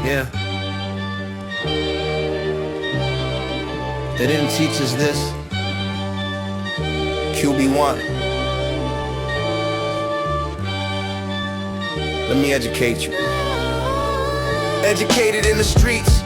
Yeah. They didn't teach us this. QB1. Let me educate you. Educated in the streets,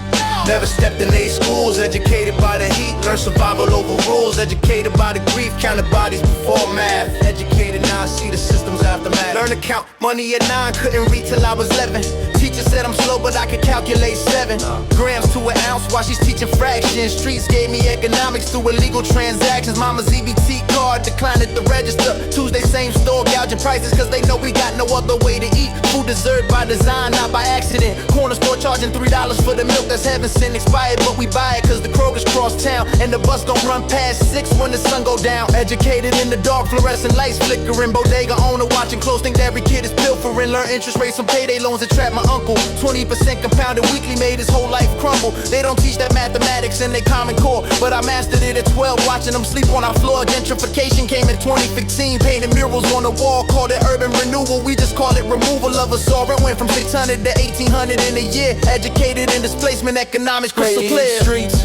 never stepped in they schools. Educated by the heat, learn survival over rules. Educated by the grief, counted bodies before math. Educated now I see the system's aftermath. Learn to count money at 9, couldn't read till I was 11. Teacher said I'm slow, but I could calculate 7 grams to an ounce while she's teaching fractions. Streets gave me economics through illegal transactions. Mama's EBT card declined at the register. Tuesday, same store, gouging prices cause they know we got no other way to eat. Food dessert by design, not by accident. Corner store charging $3 for the milk that's heaven sent. Expired, but we buy it cause the Kroger's cross town. And the bus don't run past 6 when the sun go down. Educated in the dark, fluorescent lights flickering. Bodega owner watching close, think that every kid is pilfering. Learn interest rates on payday loans that trap my uncle. 20% compounded weekly made his whole life crumble. They don't teach that mathematics in their common core, but I mastered it at 12, watching them sleep on our floor. Gentrification came in 2015, painted murals on the wall, called it urban renewal. We just call it removal of a soar. It went from 600 to 1800 in a year. Educated in displacement economics, crystal clear. Streets,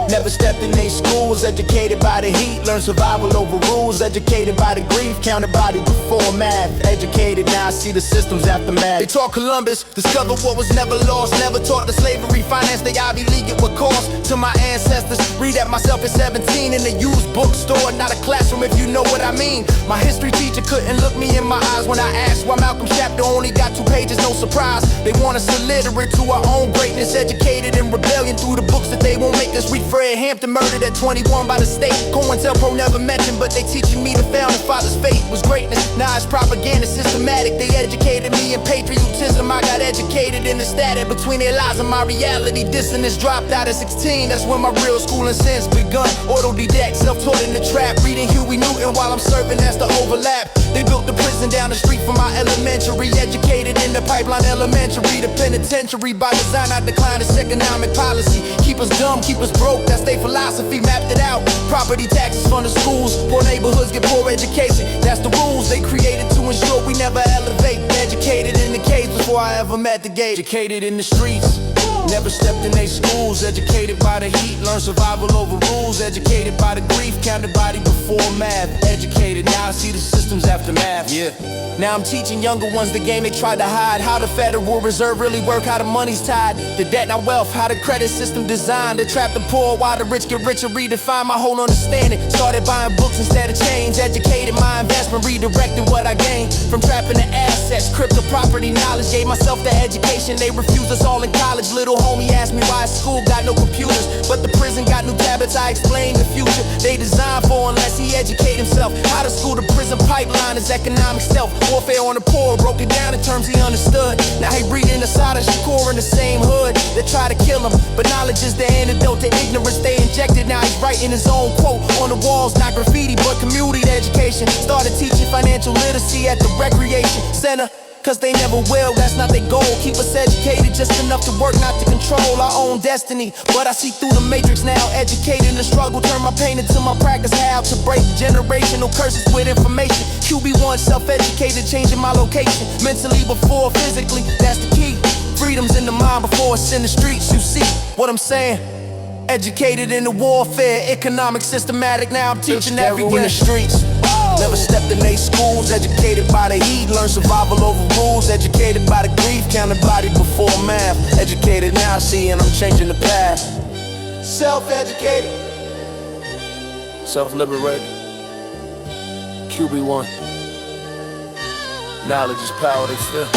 never stepped in they schools. Educated by the heat, learn survival over rules. Educated by the grief, counted body before math. Educated now I see the system's aftermath. They taught Columbus, discovered what was never lost. Never taught the slavery, finance the Ivy League at what cost to my ancestors. Read at myself at 17 in a used bookstore, not a classroom if you know what I mean. My history teacher couldn't look me in my eyes when I asked why Malcolm's chapter only got 2 pages, no surprise. They want us illiterate to our own greatness. Educated in rebellion through the books that they won't make us read. Fred Hampton murdered at 21 by the state. COINTELPRO never mentioned, but they teaching me the founding father's fate was greatness. Now it's propaganda systematic. They educated me in patriotism. I got educated in the static between their lies and my reality. Dissonance dropped out at 16. That's when my real schooling sense begun. Autodidact, self-taught in the trap. Reading Huey Newton while I'm serving, that's the overlap. They built the prison down the street from my elementary. Educated in the pipeline elementary. The penitentiary by design, I decline this economic policy. Keep us dumb, keep us broke, that's their philosophy. Mapped it out. Property taxes from the schools. Poor neighborhoods get poor education. That's the rules they created to ensure we never elevate. Educated in the caves before I ever met the gate. Educated in the streets, never stepped in they schools. Educated by the heat, learn survival over rules. Educated by the grief, counted body before math. Educated, now I see the system's aftermath. Yeah. Now I'm teaching younger ones the game they tried to hide. How the Federal Reserve really work, how the money's tied. The debt, not wealth, how the credit system designed to trap the poor while the rich get richer. Redefine my whole understanding. Started buying books instead of chains. Educated my investment, redirected what I gained. From trapping the assets, crypto property knowledge. Gave myself the education, they refused us all in college. Little homie asked me why school got no computers, but the prison got new tablets. I explained the future they designed for unless he educate himself. How the school to prison pipeline is economic stealth. Warfare on the poor, broke it down in terms he understood. Now he breathing Assad and Shakur in the same hood. They try to kill him, but knowledge is the antidote to ignorance they injected. Now he's writing his own quote on the walls, not graffiti but community education. Started teaching financial literacy at the recreation center, cause they never will, that's not their goal. Keep us educated just enough to work, not to control our own destiny. But I see through the matrix now. Educated in the struggle, turn my pain into my practice. How to break generational curses with information. QB1, self-educated, changing my location. Mentally before physically, that's the key. Freedom's in the mind before it's in the streets. You see what I'm saying? Educated in the warfare, economic, systematic. Now I'm teaching everywhere in the streets. Never stepped in they schools. Educated by the heat, learn survival over rules. Educated by the grief, counted body before math. Educated now I see and I'm changing the path. Self-educated, self-liberated. QB1. Knowledge is power, they feel.